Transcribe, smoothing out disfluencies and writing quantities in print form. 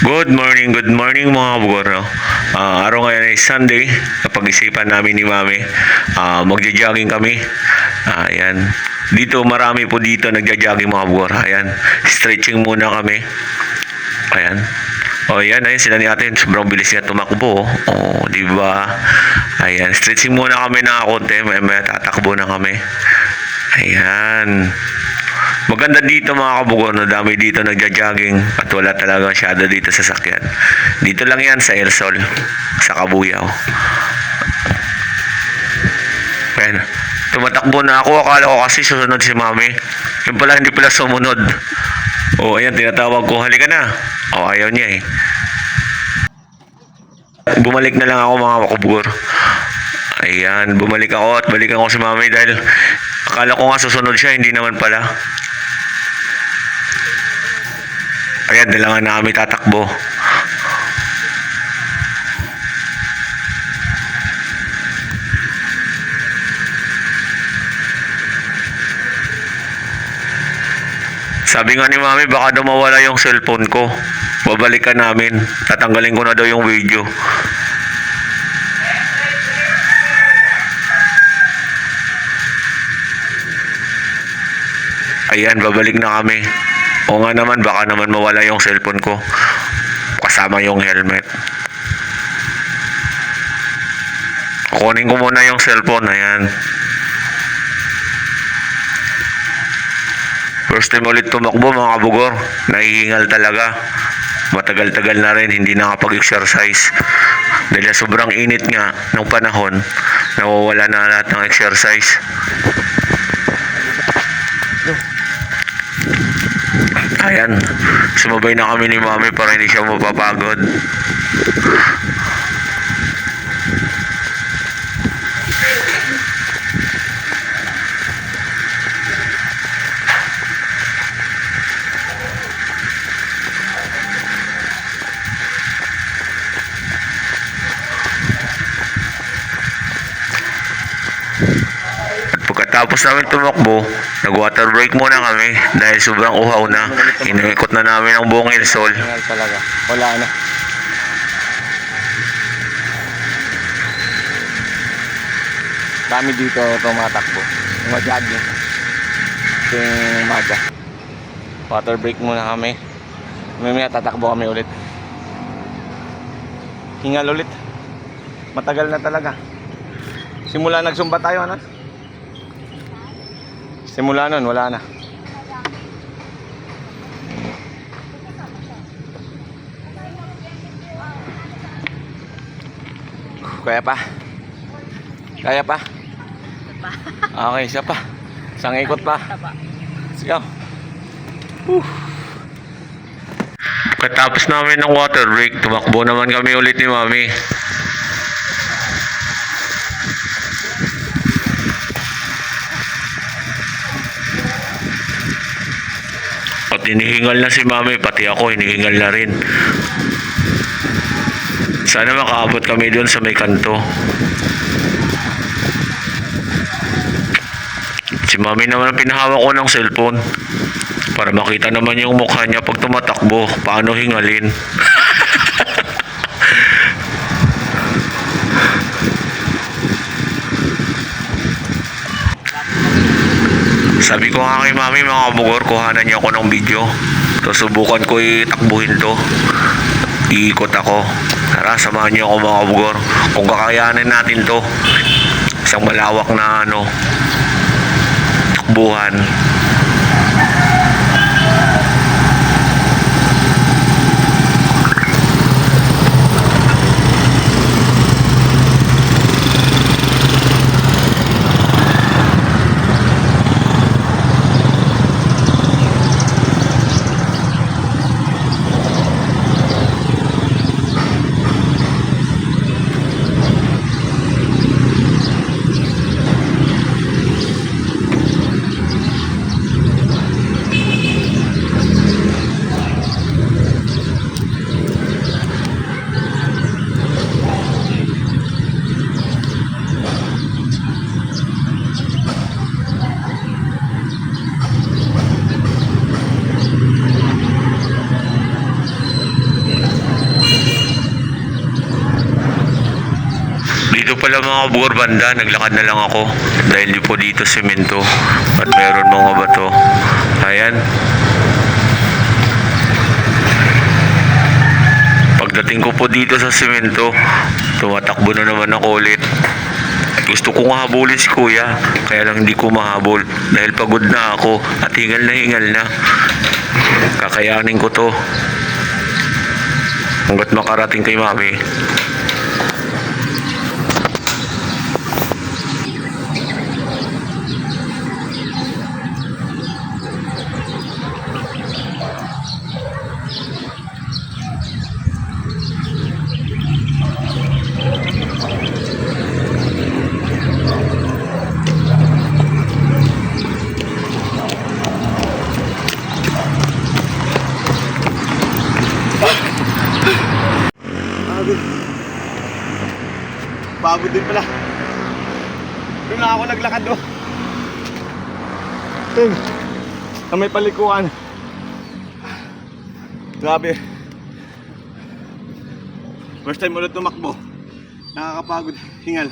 Good morning mga kabugor. No? Araw ngayon ay Sunday. Napag-isipan namin ni Mami. Magja-jogging kami. Ayan. Dito marami po dito nagja-jogging mga kabugor. Ayan. Stretching muna kami. Ayan. O yan, ayun sila ni ate. Sobrang bilis niya tumakbo. O, di ba? Ayan. Stretching muna kami na konti. May tatakbo na kami. Ayan. Maganda dito mga kabugor, no? Dami dito nagja-jogging at wala talaga masyado dito sa sakyan. Dito lang yan sa El Sol, sa Cabuyao. Ayan. Tumatakbo na ako. Akala ko kasi susunod si Mami. Yung pala, hindi pala sumunod. O, ayan, tinatawag ko. Halika na. O, ayaw niya eh. Bumalik na lang ako mga kabugor. Ayan, bumalik ako at balikan ko si Mami dahil akala ko nga susunod siya, hindi naman pala. Ayan, dala nga namin tatakbo. Sabi nga ni Mami, baka daw mawala yung cellphone ko. Babalikan namin. Tatanggalin ko na daw yung video. Ayan, babalik na kami. O nga naman, baka naman mawala yung cellphone ko. Kasama yung helmet. Kunin ko muna yung cellphone. Ayan. First time ulit tumakbo mga kabugor. Nahihingal talaga. Matagal-tagal na rin, hindi nakapag-exercise. Dahil sobrang init nga ng panahon, nawawala na lahat ng exercise. Ayan, sumabay na kami ni Mami para hindi siya mapapagod. Pagkatapos namin tumakbo, nag-water break muna kami dahil sobrang uhaw na. Inuikot na namin ang buong El Sol. Talaga. Wala na. Dami dito tumatakbo. Mag-jogging. Ito yung umaga. Water break muna kami. Mamaya tatakbo kami ulit. Hingal ulit. Matagal na talaga. Simula nagsumba tayo, ano? Simula nun, wala na. Kaya pa? Kaya pa? Okay, isa pa. Isang ikot pa. Sige. Pagkatapos namin ng water break, tumakbo naman kami ulit ni Mami. At hinihingal na si Mami, pati ako hinihingal na rin. Sana makaabot kami doon sa may kanto. Si Mami naman ang pinahawak ko ng cellphone para makita naman yung mukha niya pag tumatakbo, paano hingalin. Sabi ko nga kay Mami, mga kabugor, kuhanan niya ako ng video. So, subukan ko itakbuhin to. Iikot ako. Tara, samahan niyo ako mga kabugor. Kung kakayanin natin to, isang malawak na takbuhan. Dito pala mga kabugor banda, naglakad na lang ako dahil po dito semento at meron mga bato. Ayan. Pagdating ko po dito sa semento, tumatakbo na naman ako ulit. Gusto kong habulin si kuya, kaya lang hindi ko mahabol dahil pagod na ako at hingal na. Kakayanin ko to hanggat makarating kay mami. Pagod din pala. Doon na ako naglakad do. Sa may palikuan. Grabe. First time ulit tumakbo. Nakakapagod. Hingal.